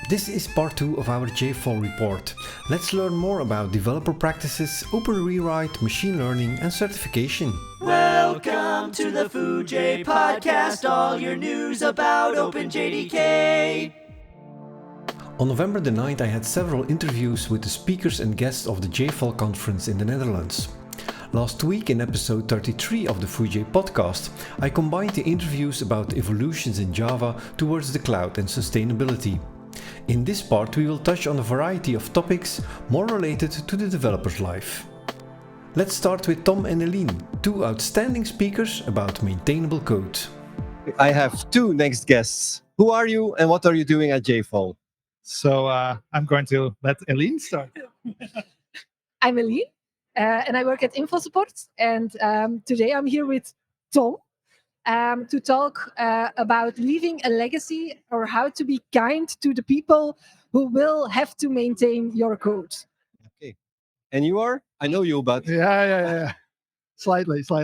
This is part 2 of our JFall report. Let's learn more about developer practices, OpenRewrite, machine learning and certification. Welcome to the Foojay Podcast, all your news about OpenJDK. On November the 9th, I had several interviews with the speakers and guests of the JFall conference in the Netherlands. Last week in episode 33 of the Foojay Podcast, I combined the interviews about evolutions in Java towards the cloud and sustainability. In this part, we will touch on a variety of topics more related to the developer's life. Let's start with Tom and Elien, two outstanding speakers about maintainable code. I have two next guests. Who are you and what are you doing at JFall? So I'm going to let Elien start. I'm Elien, and I work at InfoSupport. And today I'm here with Tom to talk about leaving a legacy or how to be kind to the people who will have to maintain your code. Okay. And you are? I know you, but... Yeah. Slightly. So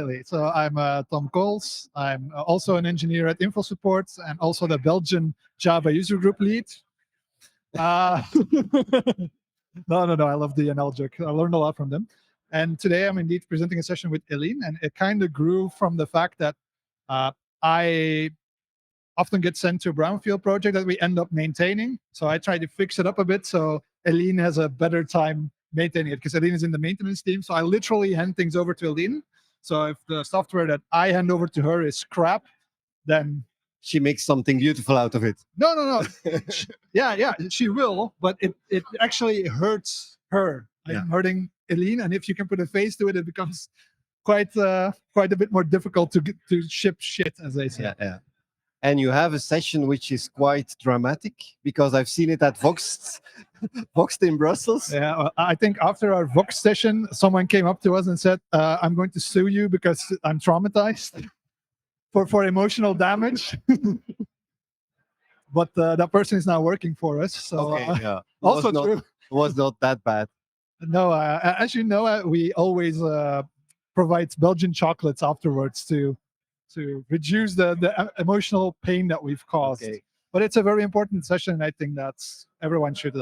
I'm Tom Callens. I'm also an engineer at InfoSupport and also the Belgian Java user group lead. No. I love the NL joke. I learned a lot from them. And today I'm indeed presenting a session with Elien, and it kind of grew from the fact that I often get sent to a brownfield project that we end up maintaining. So I try to fix it up a bit so Elien has a better time maintaining it, because Elien is in the maintenance team. So I literally hand things over to Elien. So if the software that I hand over to her is crap, then she makes something beautiful out of it. No. yeah, she will, but it actually hurts her. I'm hurting Elien, and if you can put a face to it, it becomes quite a bit more difficult to ship shit, as they say. Yeah. And you have a session which is quite dramatic, because I've seen it at Voxed in Brussels. Yeah, well, I think after our Vox session, someone came up to us and said, I'm going to sue you because I'm traumatized for emotional damage. But that person is now working for us. So okay, yeah. also It was not that bad. No, as you know, we always provide Belgian chocolates afterwards to reduce the emotional pain that we've caused. Okay. But it's a very important session. I think that everyone should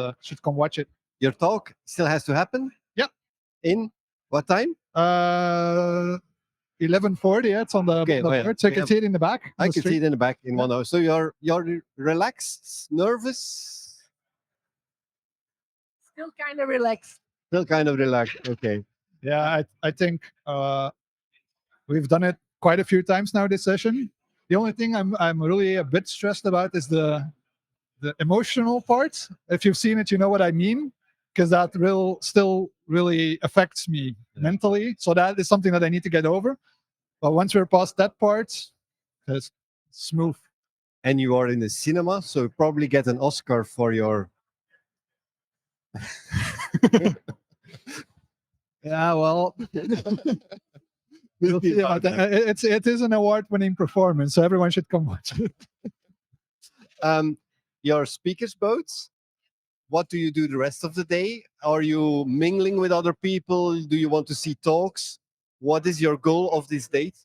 come watch it. Your talk still has to happen? Yeah. In what time? 11:40. Yeah, it's on the board. So I can see it in the back. I can see it in the back in 1 hour. So you're relaxed, nervous? Still kind of relaxed. Still kind of relaxed. Okay. Yeah, I think we've done it quite a few times now this session. The only thing I'm really a bit stressed about is the emotional part. If you've seen it, you know what I mean, because that still really affects me mentally. So that is something that I need to get over. But once we're past that part, it's smooth. And you are in the cinema, so you probably get an Oscar for your... Yeah, well... We'll see about that. It is an award-winning performance, so everyone should come watch it. Your speakers boats, what do you do the rest of the day? Are you mingling with other people? Do you want to see talks? What is your goal of this date?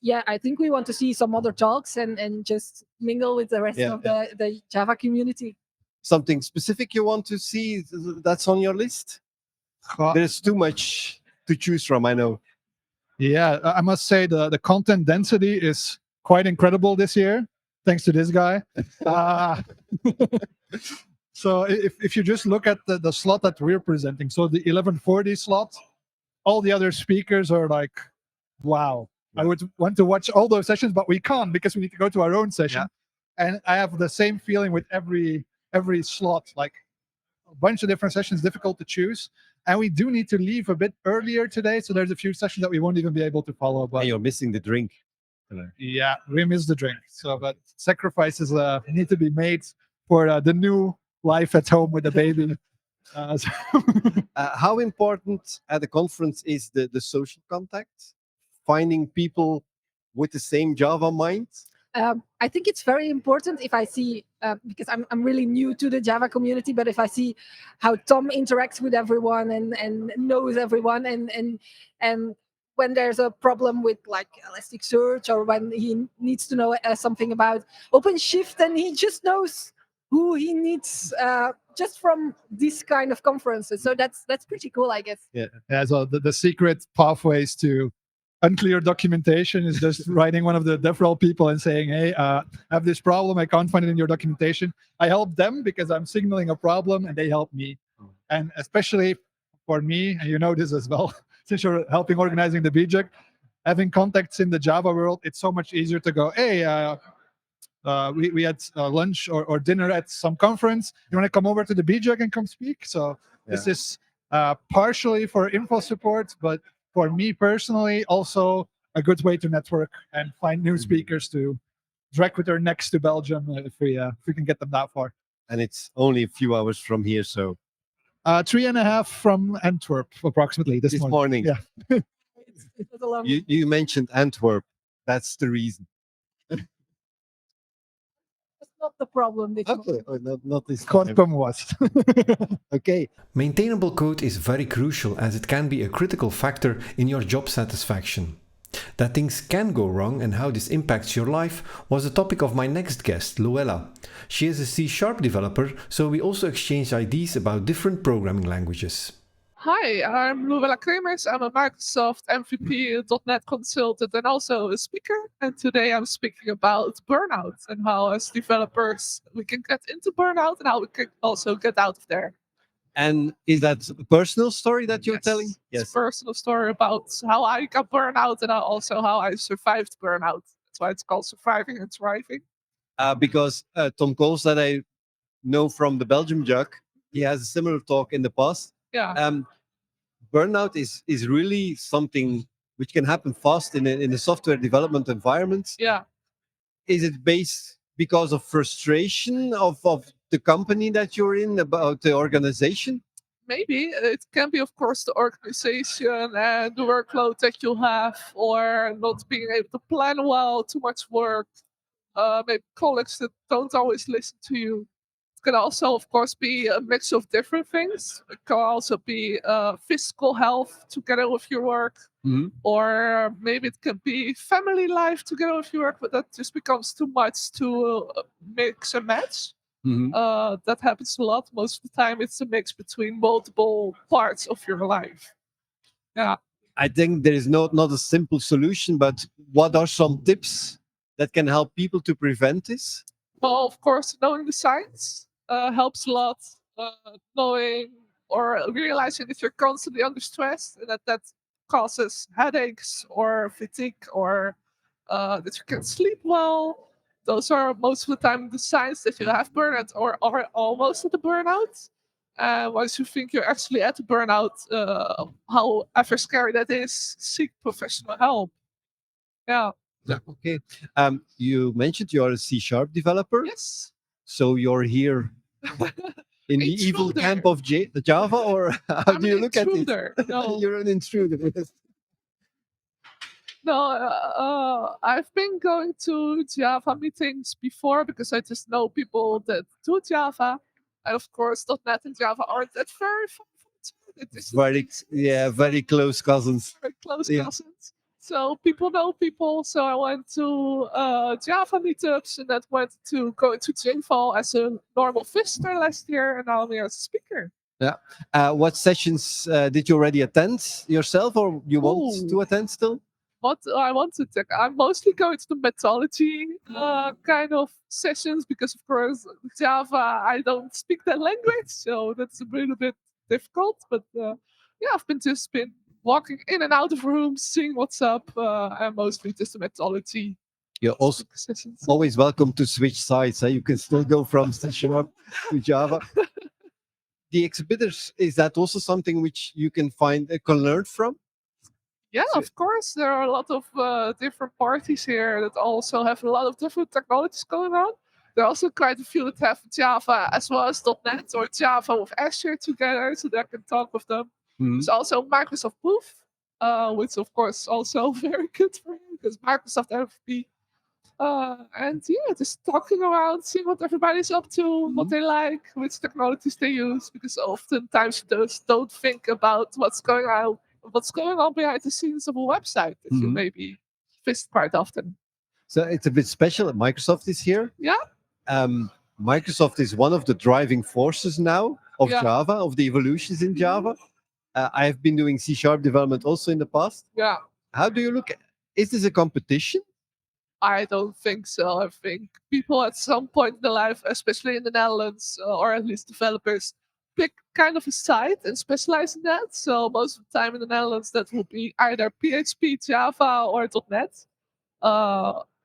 Yeah, I think we want to see some other talks and just mingle with the rest of the Java community. Something specific you want to see that's on your list? There's too much to choose from, I know. Yeah, I must say the content density is quite incredible this year, thanks to this guy. So if you just look at the slot that we're presenting, so the 11:40 slot, all the other speakers are like, wow. I would want to watch all those sessions, but we can't because we need to go to our own session. Yeah. And I have the same feeling with every slot, like a bunch of different sessions, difficult to choose. And we do need to leave a bit earlier today, so there's a few sessions that we won't even be able to follow. But and you're missing the drink. Yeah, we miss the drink. So, but sacrifices need to be made for the new life at home with the baby. How important at the conference is the social contact? Finding people with the same Java mind? I think it's very important if I see, because I'm really new to the Java community, but if I see how Tom interacts with everyone and knows everyone, and when there's a problem with like Elasticsearch, or when he needs to know something about OpenShift, and he just knows who he needs just from these kind of conferences. So that's pretty cool, I guess. Yeah. So the secret pathways to unclear documentation is just writing one of the DevRel people and saying, hey, I have this problem. I can't find it in your documentation. I help them because I'm signaling a problem and they help me. And especially for me, and you know this as well, since you're helping organizing the BJUG, having contacts in the Java world, it's so much easier to go, hey, we had lunch or dinner at some conference. You want to come over to the BJUG and come speak? So this is partially for info support, but for me personally, also a good way to network and find new speakers to drag with her next to Belgium if we can get them that far. And it's only a few hours from here, so 3.5 from Antwerp, approximately this morning. Yeah. It was a long You mentioned Antwerp. That's the reason. That's not the problem. Okay, not this Quite time. come was. Okay. Maintainable code is very crucial as it can be a critical factor in your job satisfaction. That things can go wrong and how this impacts your life was the topic of my next guest, Louëlla. She is a C# developer, so we also exchanged ideas about different programming languages. Hi, I'm Louëlla Creemers. I'm a Microsoft MVP .NET consultant and also a speaker. And today I'm speaking about burnout and how as developers we can get into burnout and how we can also get out of there. And is that a personal story that you're telling? It's a personal story about how I got burnout and also how I survived burnout. That's why it's called Surviving and Thriving. Because Tom Coles, that I know from the Belgium Jug, he has a similar talk in the past. Yeah. Burnout is really something which can happen fast in a software development environment. Yeah. Is it based because of frustration of the company that you're in, about the organization? Maybe it can be, of course, the organization and the workload that you have, or not being able to plan well, too much work, maybe colleagues that don't always listen to you. It can also, of course, be a mix of different things. It can also be physical health together with your work, or maybe it can be family life together with your work, but that just becomes too much to mix and match. That happens a lot. Most of the time, it's a mix between multiple parts of your life. Yeah. I think there is not a simple solution, but what are some tips that can help people to prevent this? Well, of course, knowing the science helps a lot. Knowing or realizing that you're constantly under stress and that causes headaches or fatigue or that you can't sleep well. Those are most of the time the signs that you have burnout or are almost at the burnout. Once you think you're actually at the burnout, however scary that is, seek professional help. Yeah. Okay. You mentioned you are a C# developer. Yes. So you're here in the evil Intruder. camp of Java, or how I'm do you an look at it? intruder. No. You're an intruder. Yes. No, I've been going to Java meetings before because I just know people that do Java. And of course, .NET and Java aren't that very far from each other. Very close cousins. Very close Yeah. cousins. So people know people. So I went to Java meetups and then went to go to JFall as a normal visitor last year, and now I'm here as a speaker. Yeah. What sessions did you already attend yourself, or you want to attend still? What I want to take, I'm mostly going to the methodology kind of sessions because, of course, Java, I don't speak that language, so that's a little bit difficult. But yeah, I've just been walking in and out of rooms, seeing what's up, and mostly just the methodology. You're also sessions. always welcome to switch sides. You can still go from C# to Java. The exhibitors, is that also something which you can learn from? Yeah, of course. There are a lot of different parties here that also have a lot of different technologies going on. There are also quite a few that have Java as well as .NET or Java with Azure together, so that I can talk with them. There's also Microsoft Booth, which of course also very good for you because Microsoft MVP. And yeah, just talking around, seeing what everybody's up to, what they like, which technologies they use, because oftentimes you just don't think about what's going on behind the scenes of a website that you maybe visit quite often. So it's a bit special that Microsoft is here. Yeah. Microsoft is one of the driving forces now of Yeah. Java, of the evolutions in Java. I have been doing C# development also in the past. Yeah. How do you look at? Is this a competition? I don't think so. I think people at some point in their life, especially in the Netherlands, or at least developers, pick kind of a side and specialize in that. So most of the time in the Netherlands, that will be either PHP, Java, or .NET.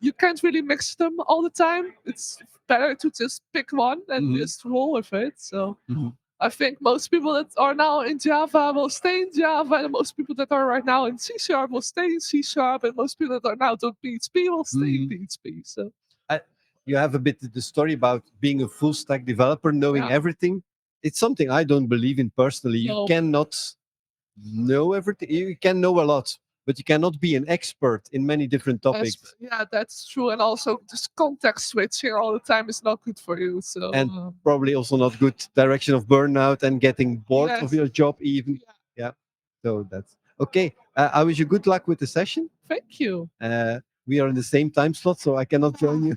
You can't really mix them all the time. It's better to just pick one and just roll with it. So I think most people that are now in Java will stay in Java, and most people that are right now in C# will stay in C#, and most people that are now doing PHP will stay in PHP. So You have a bit of the story about being a full stack developer, knowing Yeah. everything. It's something I don't believe in personally. You No. cannot know everything. You can know a lot, but you cannot be an expert in many different topics. yeah, that's true. And also, just context switching all the time is not good for you. So And probably also not good direction of burnout and getting bored of Yes. your job even. Yeah. So that's okay. I wish you good luck with the session. thank you. We are in the same time slot, so I cannot join you.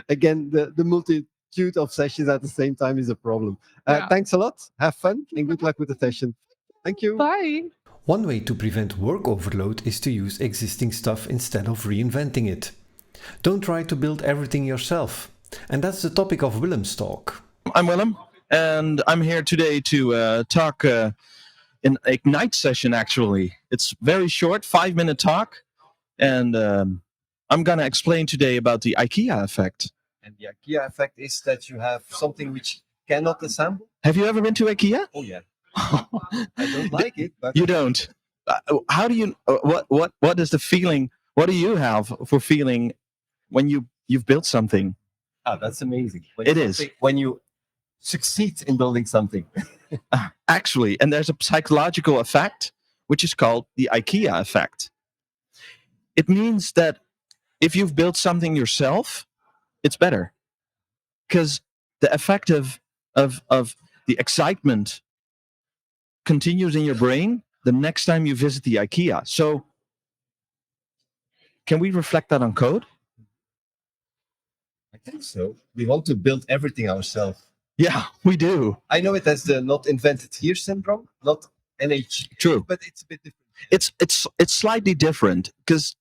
Again, the multitude of sessions at the same time is a problem. Yeah. Thanks a lot. Have fun and good luck with the session. Thank you. Bye. One way to prevent work overload is to use existing stuff instead of reinventing it. Don't try to build everything yourself. And that's the topic of Willem's talk. I'm Willem, and I'm here today to talk in Ignite session, actually. It's very short, 5-minute talk, and I'm going to explain today about the IKEA effect. And the IKEA effect is that you have something which cannot assemble. Have you ever been to IKEA? Oh yeah. I don't like it, but You don't. How do you? What is the feeling? What do you have for feeling when you've built something? that's amazing. It is. When you succeed in building something. Actually, and there's a psychological effect which is called the IKEA effect. It means that if you've built something yourself, it's better, because the effect of the excitement continues in your brain the next time you visit the IKEA. So, can we reflect that on code? I think so. We want to build everything ourselves. Yeah, we do. I know it as the not invented here syndrome, not NH. True. But it's a bit different. It's slightly different, because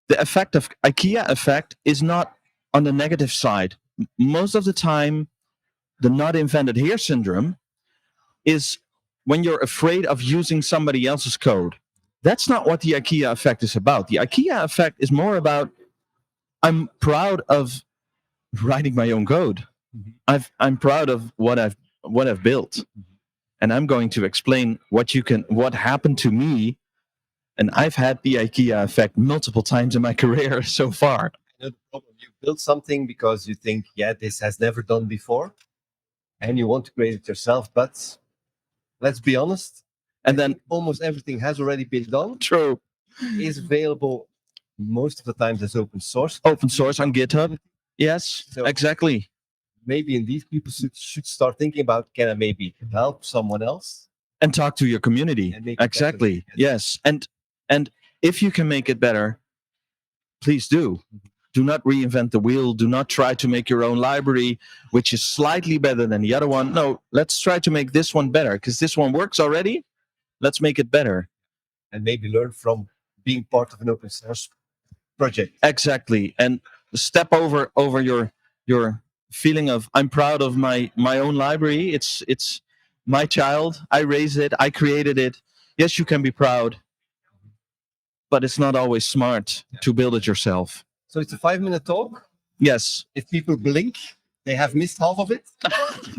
the effect of IKEA effect is not on the negative side. Most of the time, the not invented here syndrome is when you're afraid of using somebody else's code. That's not what the IKEA effect is about. The IKEA effect is more about, I'm proud of writing my own code. I'm proud of what I've built, and I'm going to explain what happened to me. And I've had the IKEA effect multiple times in my career so far. I know the problem. You build something because you think, yeah, this has never done before, and you want to create it yourself. But let's be honest. And then almost everything has already been done. True. Is available most of the times as open source. Open source on GitHub. Yes, So- exactly. Maybe indeed people should start thinking about, can I maybe help someone else? And talk to your community. And make it better. Exactly. Yes. And if you can make it better, please do. Do not reinvent the wheel. Do not try to make your own library, which is slightly better than the other one. No, let's try to make this one better, because this one works already. Let's make it better. And maybe learn from being part of an open source project. Exactly. And step over your feeling of, I'm proud of my own library. It's my child. I raised it. I created it. Yes, you can be proud, but it's not always smart to build it yourself. So it's a 5-minute talk. Yes, If people blink, they have missed half of it.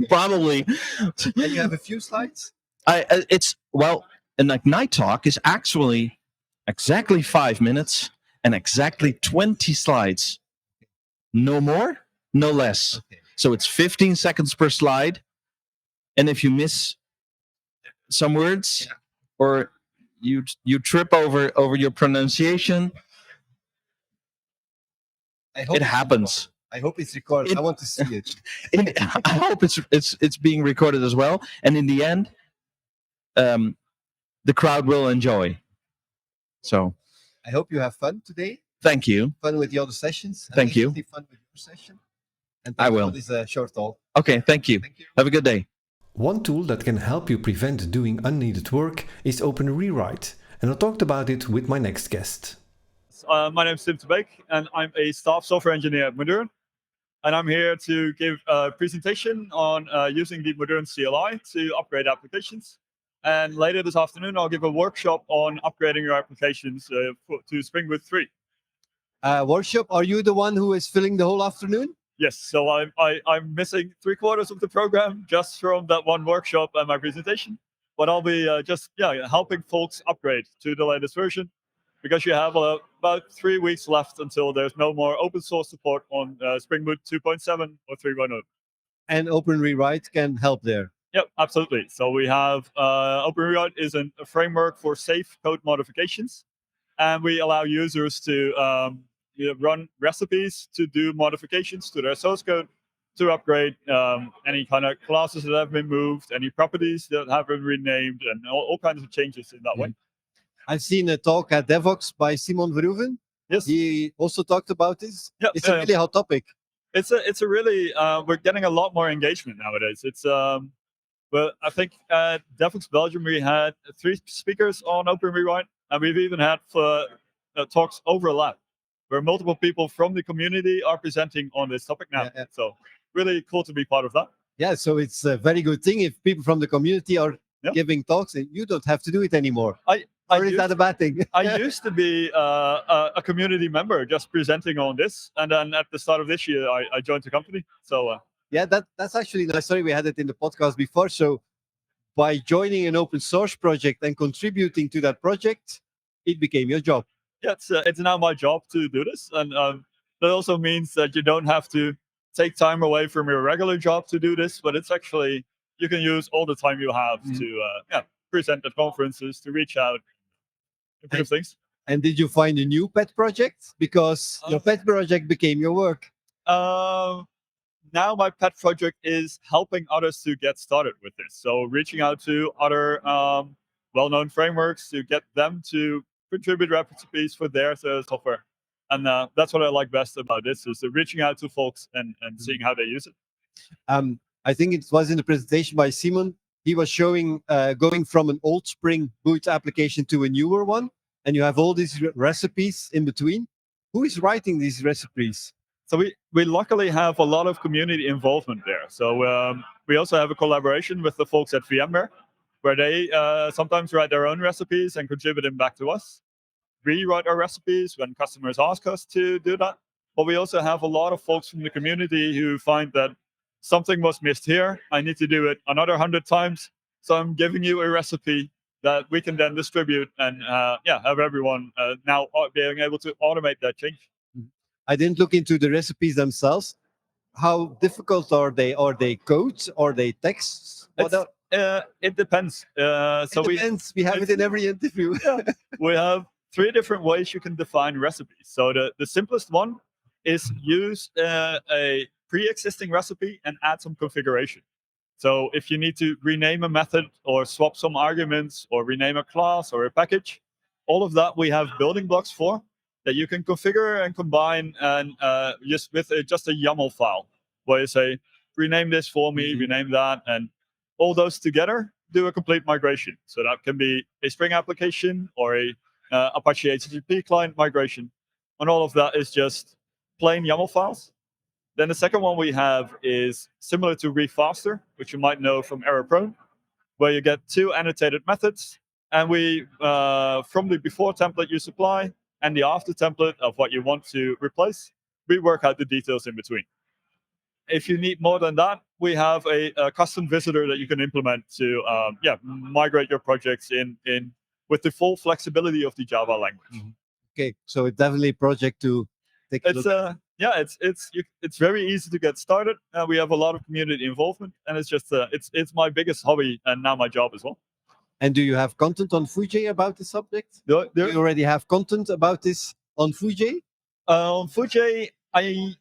probably. And you have a few slides. An Ignite talk is actually exactly 5 minutes and exactly 20 slides. No more, no less. Okay. So it's 15 seconds per slide. And if you miss some words, or you trip over your pronunciation, I hope it it's happens. recorded. I hope it's recorded. I want to see it. I hope it's being recorded as well. And in the end, the crowd will enjoy. So I hope you have fun today. thank you. Fun with the other sessions. and Thank you. especially Fun with your session. And I thanks will. for this short talk. Okay, thank you. Have a good day. One tool that can help you prevent doing unneeded work is OpenRewrite, and I talked about it with my next guest. My name is Beek, and I'm a staff software engineer at Modern. And I'm here to give a presentation on using the Modern CLI to upgrade applications. And later this afternoon, I'll give a workshop on upgrading your applications to Spring Boot 3. Workshop, are you the one who is filling the whole afternoon? Yes, so I'm missing 3/4 of the program just from that one workshop and my presentation. But I'll be helping folks upgrade to the latest version, because you have about 3 weeks left until there's no more open source support on Spring Boot 2.7 or 3.0. And OpenRewrite can help there. Yep, absolutely. So we have OpenRewrite is a framework for safe code modifications, and we allow users to run recipes to do modifications to their source code to upgrade any kind of classes that have been moved, any properties that have been renamed, and all kinds of changes in that way. I've seen a talk at Devox by Simon Verhoeven. Yes. He also talked about this. Yep, It's a really hot topic. It's a really we're getting a lot more engagement nowadays. It's well, I think at Devox Belgium we had 3 speakers on OpenRewrite, and we've even had talks overlap, where multiple people from the community are presenting on this topic now. Yeah. So really cool to be part of that. Yeah, so it's a very good thing if people from the community are giving talks, and you don't have to do it anymore. Or is that a bad thing? I used to be a community member just presenting on this, and then at the start of this year I joined the company. So yeah, that's actually nice. Sorry, we had it in the podcast before. So by joining an open source project and contributing to that project, it became your job. yeah, it's now my job to do this, and that also means that you don't have to take time away from your regular job to do this, but it's actually you can use all the time you have to present at conferences, to reach out, improve things. And did you find a new pet project? Because your pet project became your work. Now my pet project is helping others to get started with this. So reaching out to other well-known frameworks to get them to contribute recipes for their software. And that's what I like best about this, is reaching out to folks and seeing how they use it. I think it was in the presentation by Simon. He was showing going from an old Spring Boot application to a newer one, and you have all these recipes in between. Who is writing these recipes? So we luckily have a lot of community involvement there. So we also have a collaboration with the folks at VMware, where they sometimes write their own recipes and contribute them back to us. We write our recipes when customers ask us to do that. But we also have a lot of folks from the community who find that something was missed here. I need to do it another 100 times. So I'm giving you a recipe that we can then distribute and have everyone now being able to automate that change. I didn't look into the recipes themselves. How difficult are they? Are they codes? Are they texts? It depends. Depends. We have it in every interview. We have 3 different ways you can define recipes. So the simplest one is use a pre-existing recipe and add some configuration. So if you need to rename a method or swap some arguments or rename a class or a package, all of that we have building blocks for that you can configure and combine, and just with just a YAML file where you say, rename this for me, rename that, and all those together do a complete migration. So that can be a Spring application or a Apache HTTP client migration. And all of that is just plain YAML files. Then the second one we have is similar to refaster, which you might know from Error Prone, where you get 2 annotated methods, and we from the before template you supply and the after template of what you want to replace, we work out the details in between. If you need more than that, we have a custom visitor that you can implement to migrate your projects in with the full flexibility of the Java language. Okay, so it's definitely a project to take a look. It's very easy to get started. We have a lot of community involvement, and it's just it's my biggest hobby and now my job as well. And do you have content on Foojay about this subject? Do you already have content about this on Foojay? On Foojay, I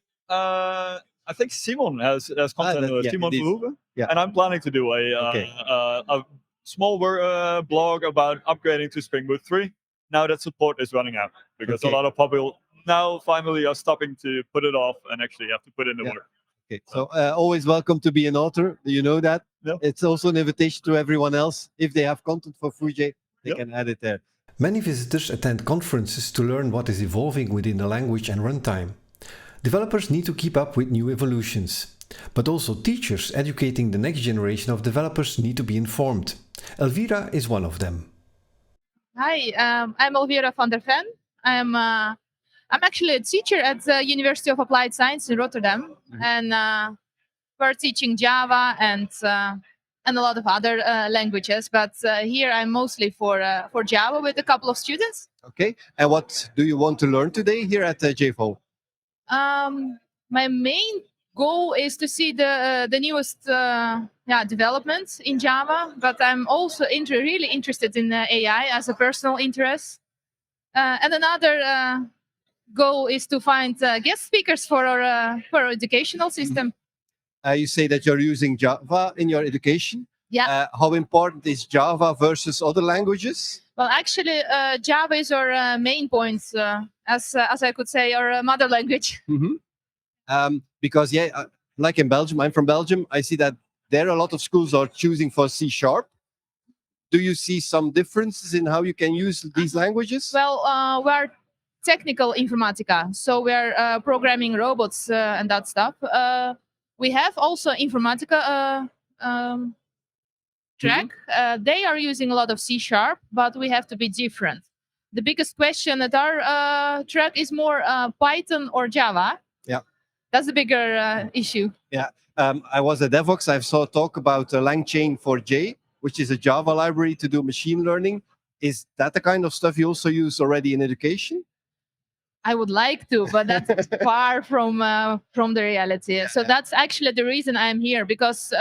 think Simon has content. Simon Verhoeven. Yeah. And I'm planning to do a small blog about upgrading to Spring Boot 3. Now that support is running out, because a lot of people now finally are stopping to put it off and actually have to put in the work. Okay, so always welcome to be an author. You know that. Yeah. It's also an invitation to everyone else. If they have content for Foojay, they can add it there. Many visitors attend conferences to learn what is evolving within the language and runtime. Developers need to keep up with new evolutions. But also teachers educating the next generation of developers need to be informed. Elvira is one of them. Hi, I'm Elvira van der Ven. I'm actually a teacher at the University of Applied Science in Rotterdam, and we're teaching Java and a lot of other languages. But here I'm mostly for Java with a couple of students. Okay, and what do you want to learn today here at JFO? My main goal is to see the newest developments in Java, but I'm also really interested in AI as a personal interest. And another goal is to find guest speakers for our educational system. You say that you're using Java in your education. Yeah. How important is Java versus other languages? Well, actually, Java is our main point, as I could say, our mother language. Because like in Belgium, I'm from Belgium. I see that there a lot of schools are choosing for C#. Do you see some differences in how you can use these languages? Well, we're technical informatica, so we're programming robots and that stuff. We have also informatica track. They are using a lot of C#, but we have to be different. The biggest question at our track is more Python or Java. Yeah. That's a bigger issue. Yeah. I was at Devox. I saw a talk about LangChain for J, which is a Java library to do machine learning. Is that the kind of stuff you also use already in education? I would like to, but that's far from the reality. So that's actually the reason I'm here, because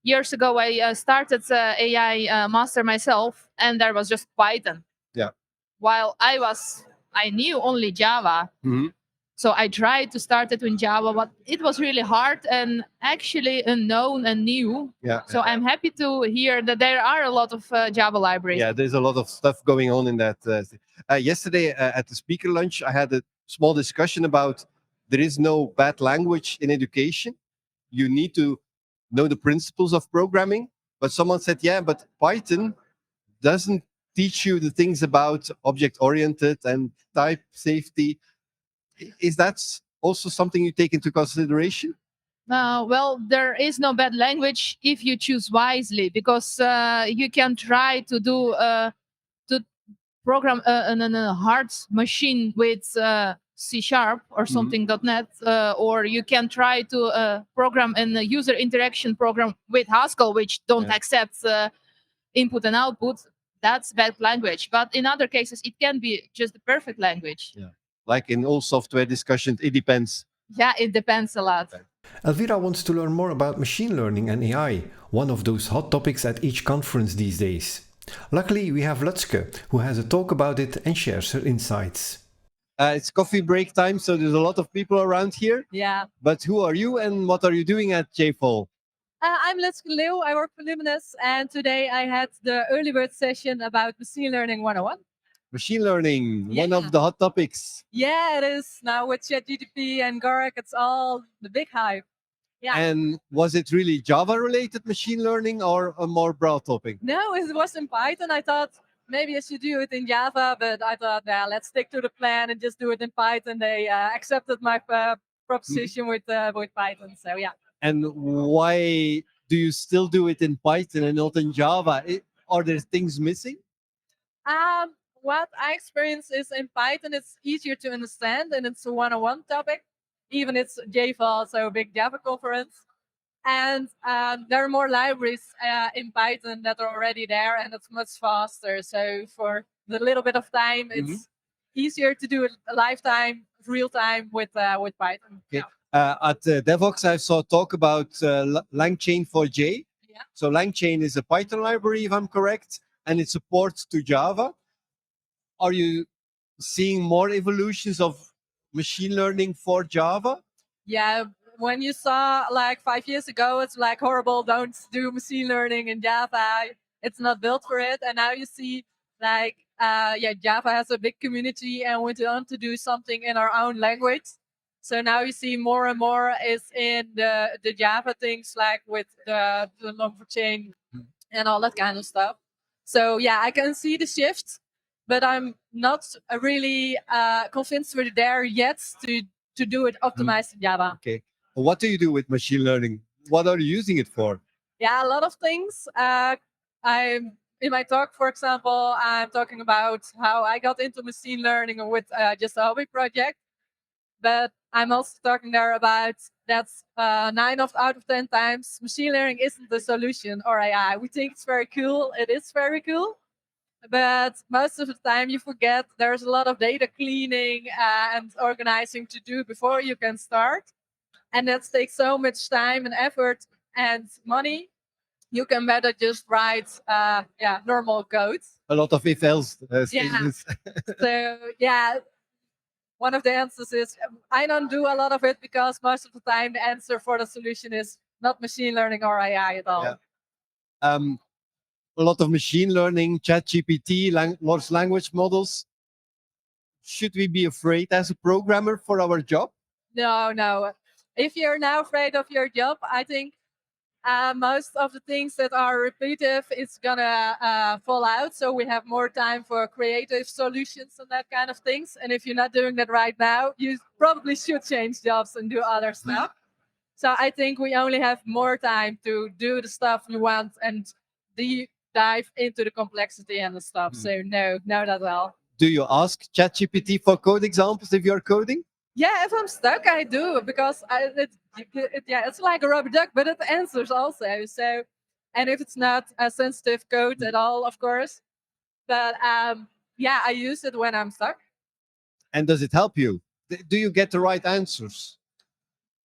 years ago I started AI master myself, and there was just Python. Yeah. While I knew only Java. So I tried to start it in Java, but it was really hard and actually unknown and new. Yeah. So I'm happy to hear that there are a lot of Java libraries. Yeah, there's a lot of stuff going on in that. Yesterday at the speaker lunch, I had a small discussion about there is no bad language in education. You need to know the principles of programming. But someone said, yeah, but Python doesn't teach you the things about object-oriented and type safety. Is that also something you take into consideration? Well, there is no bad language if you choose wisely, because you can try to do to program a hard machine with C# or something .NET, or you can try to program a user interaction program with Haskell, which don't accept input and output. That's bad language. But in other cases, it can be just the perfect language. Yeah. Like in all software discussions, it depends. Yeah, it depends a lot. Elvira wants to learn more about machine learning and AI, one of those hot topics at each conference these days. Luckily, we have Lutske, who has a talk about it and shares her insights. It's coffee break time, so there's a lot of people around here. Yeah. But who are you and what are you doing at JFOL? I'm Lutske Leeuw. I work for Luminous, and today I had the early bird session about machine learning 101. Machine learning, one of the hot topics. Yeah, it is. Now with ChatGPT and Garrick, it's all the big hype. Yeah. And was it really Java-related machine learning or a more broad topic? No, it was in Python. I thought maybe I should do it in Java, but I thought, let's stick to the plan and just do it in Python. They accepted my proposition with Python. So yeah. And why do you still do it in Python and not in Java? Are there things missing? What I experience is in Python, it's easier to understand, and it's a 101 topic. Even it's Java, so a big Java conference. And there are more libraries in Python that are already there, and it's much faster. So for the little bit of time, it's easier to do it lifetime, real time with Python. Okay. At Devox, I saw talk about LangChain for J. Yeah. So LangChain is a Python library, if I'm correct, and it supports to Java. Are you seeing more evolutions of machine learning for Java? Yeah, when you saw like 5 years ago, it's like horrible, don't do machine learning in Java. It's not built for it. And now you see like, Java has a big community and we want to do something in our own language. So now you see more and more is in the Java things, like with the long chain and all that kind of stuff. So yeah, I can see the shift, but I'm not really convinced we're there yet to do it optimized in Java. Okay. What do you do with machine learning? What are you using it for? Yeah, a lot of things. I'm in my talk, for example, I'm talking about how I got into machine learning with just a hobby project. But I'm also talking there about that's 9 out of 10 times machine learning isn't the solution or AI. We think it's very cool. It is very cool. But most of the time you forget there's a lot of data cleaning and organizing to do before you can start. And that takes so much time and effort and money. You can better just write normal code. A lot of if-else Yeah. statements. So yeah, one of the answers is I don't do a lot of it because most of the time the answer for the solution is not machine learning or AI at all. Yeah. A lot of machine learning, ChatGPT, large language models. Should we be afraid as a programmer for our job? No. If you're now afraid of your job, I think most of the things that are repetitive is gonna fall out. So we have more time for creative solutions and that kind of things. And if you're not doing that right now, you probably should change jobs and do other stuff. So I think we only have more time to do the stuff we want and dive into the complexity and the stuff. So no, not at all. Do you ask ChatGPT for code examples if you're coding? Yeah, if I'm stuck, I do because it's like a rubber duck, but it answers also. So, and if it's not a sensitive code at all, of course. But I use it when I'm stuck. And does it help you? Do you get the right answers?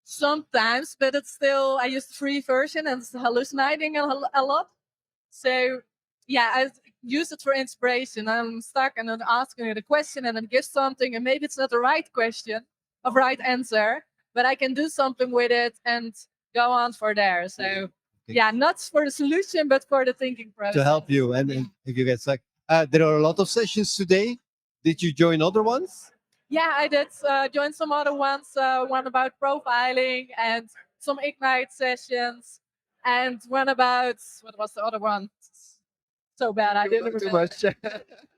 Sometimes, but it's still I use the free version and it's hallucinating a lot. So yeah, I use it for inspiration. I'm stuck and then asking it a question and then give something, and maybe it's not the right question of right answer, but I can do something with it and go on for there. So yeah, not for the solution, but for the thinking process. To help you and if you get stuck. There are a lot of sessions today. Did you join other ones? Yeah, I did join some other ones, one about profiling and some Ignite sessions, and one about, what was the other one? So bad, I didn't too remember. much.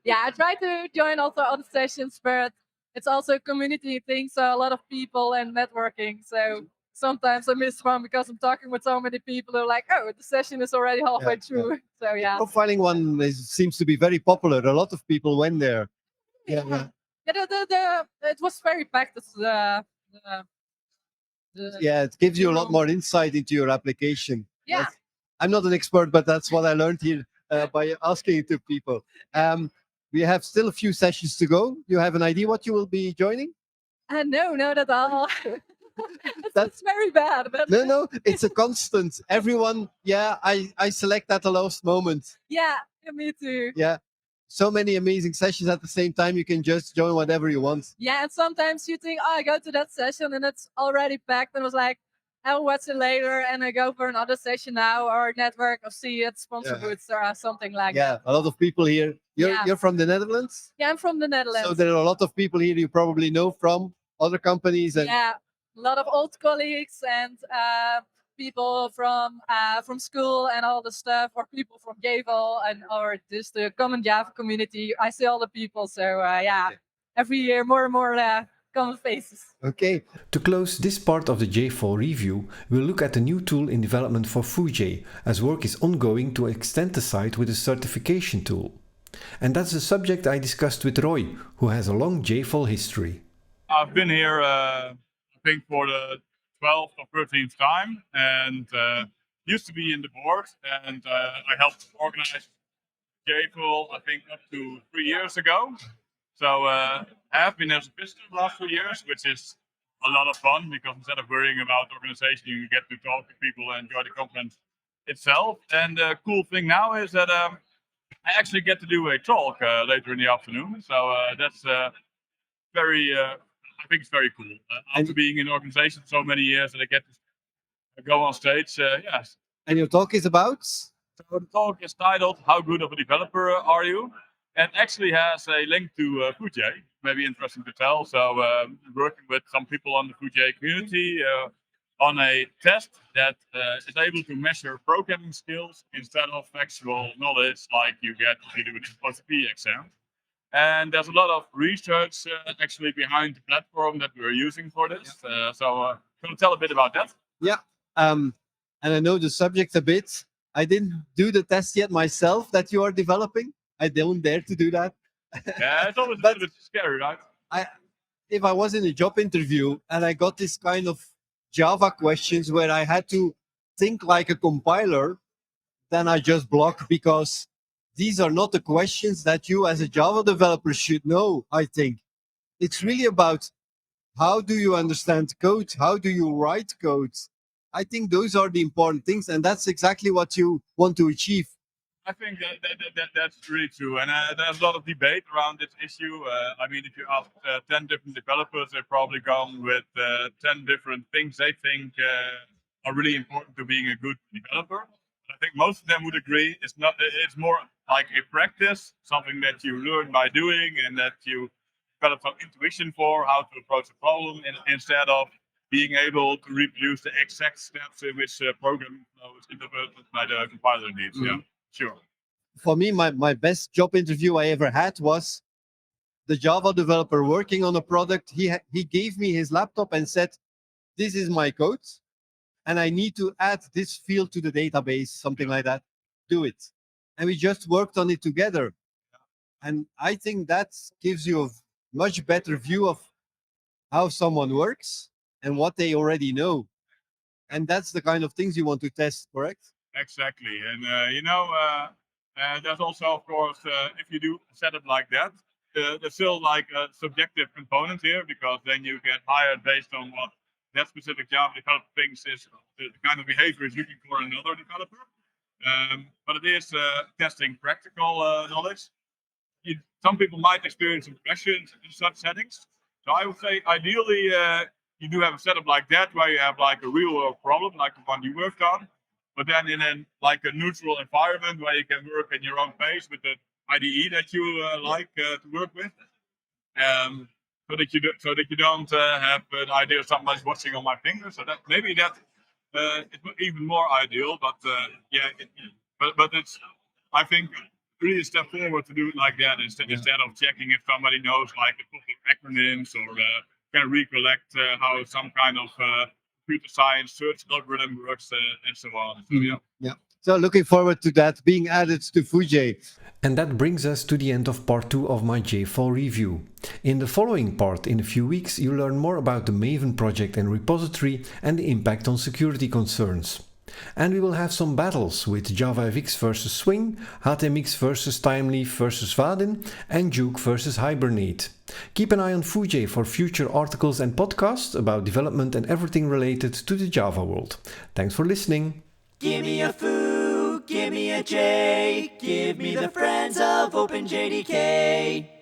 Yeah, I tried to join also other sessions, but it's also a community thing, so a lot of people and networking. So sometimes I miss one because I'm talking with so many people who are like, oh, the session is already halfway through. So yeah. Profiling one seems to be very popular. A lot of people went there. Yeah, it was very packed. Yeah, it gives you a lot more insight into your application. Yeah. I'm not an expert, but that's what I learned here by asking it to people. We have still a few sessions to go. You have an idea what you will be joining? No, not at all. That's very bad. But No, it's a constant. Everyone, I select at the last moment. Yeah, me too. Yeah. So many amazing sessions at the same time. You can just join whatever you want. Yeah, and sometimes you think, I go to that session and it's already packed, and I was like, I'll watch it later, and I go for another session now, or network, or see it, sponsor booths, or something like that. Yeah, a lot of people here. You're from the Netherlands? Yeah, I'm from the Netherlands. So there are a lot of people here you probably know from other companies. And yeah, a lot of old colleagues and people from school and all the stuff, or people from Javel or just the common Java community. I see all the people, so every year more and more common faces. Okay. To close this part of the JFall review, we'll look at a new tool in development for Foojay, as work is ongoing to extend the site with a certification tool. And that's the subject I discussed with Roy, who has a long JFall history. I've been here, I think, for the 12th or 13th time, and used to be in the board, and I helped organize JFall, I think, up to 3 years ago. So I have been as a visitor the last 2 years, which is a lot of fun, because instead of worrying about organization, you get to talk to people and enjoy the conference itself. And the cool thing now is that I actually get to do a talk later in the afternoon. So that's very, I think it's very cool. After being in the organization so many years, that I get to go on stage, yes. And your talk is about? So the talk is titled, How Good of a Developer Are You? and actually has a link to Foojay. Maybe interesting to tell. So working with some people on the Foojay community on a test that is able to measure programming skills instead of factual knowledge like you get if you do an OTP exam. And there's a lot of research actually behind the platform that we're using for this. So can you tell a bit about that? Yeah. And I know the subject a bit. I didn't do the test yet myself that you are developing. I don't dare to do that. Yeah, it's always a little bit scary, right? If I was in a job interview and I got this kind of Java questions where I had to think like a compiler, then I just block, because these are not the questions that you as a Java developer should know, I think. It's really about how do you understand code? How do you write code? I think those are the important things, and that's exactly what you want to achieve. I think that's really true, and there's a lot of debate around this issue. I mean, if you ask 10 different developers, they're probably gone with 10 different things they think are really important to being a good developer. I think most of them would agree it's more like a practice, something that you learn by doing, and that you develop some intuition for how to approach a problem, instead of being able to reproduce the exact steps in which programming flow is interpreted by the compiler needs. Yeah. Sure. For me, my best job interview I ever had was the Java developer working on a product. He gave me his laptop and said, "This is my code, and I need to add this field to the database," something like that. Do it. And we just worked on it together. And I think that gives you a much better view of how someone works and what they already know. And that's the kind of things you want to test, correct? Exactly, and there's also, of course, if you do a setup like that, there's still like a subjective component here, because then you get hired based on what that specific Java developer thinks is the kind of behavior is looking for in another developer. But it is testing practical knowledge. Some people might experience some pressure in such settings. So I would say, ideally, you do have a setup like that where you have like a real world problem, like the one you worked on. But then in a neutral environment where you can work at your own pace with the IDE that you like to work with, so that you don't have the idea of somebody's watching on my fingers. So that maybe that is even more ideal. But but it's, I think, really a step forward to do it like that instead of checking if somebody knows like a couple of acronyms or can recollect how some kind of computer science search algorithm works and so on. So, yeah. So looking forward to that being added to Foojay. And that brings us to the end of part 2 of my JFall review. In the following part, in a few weeks, you'll learn more about the Maven project and repository and the impact on security concerns. And we will have some battles with JavaFX versus Swing, HTMX versus Timeleaf versus Vaadin, and Juke versus Hibernate. Keep an eye on Foojay for future articles and podcasts about development and everything related to the Java world. Thanks for listening. Give me a foo, give me a J, give me the friends of OpenJDK.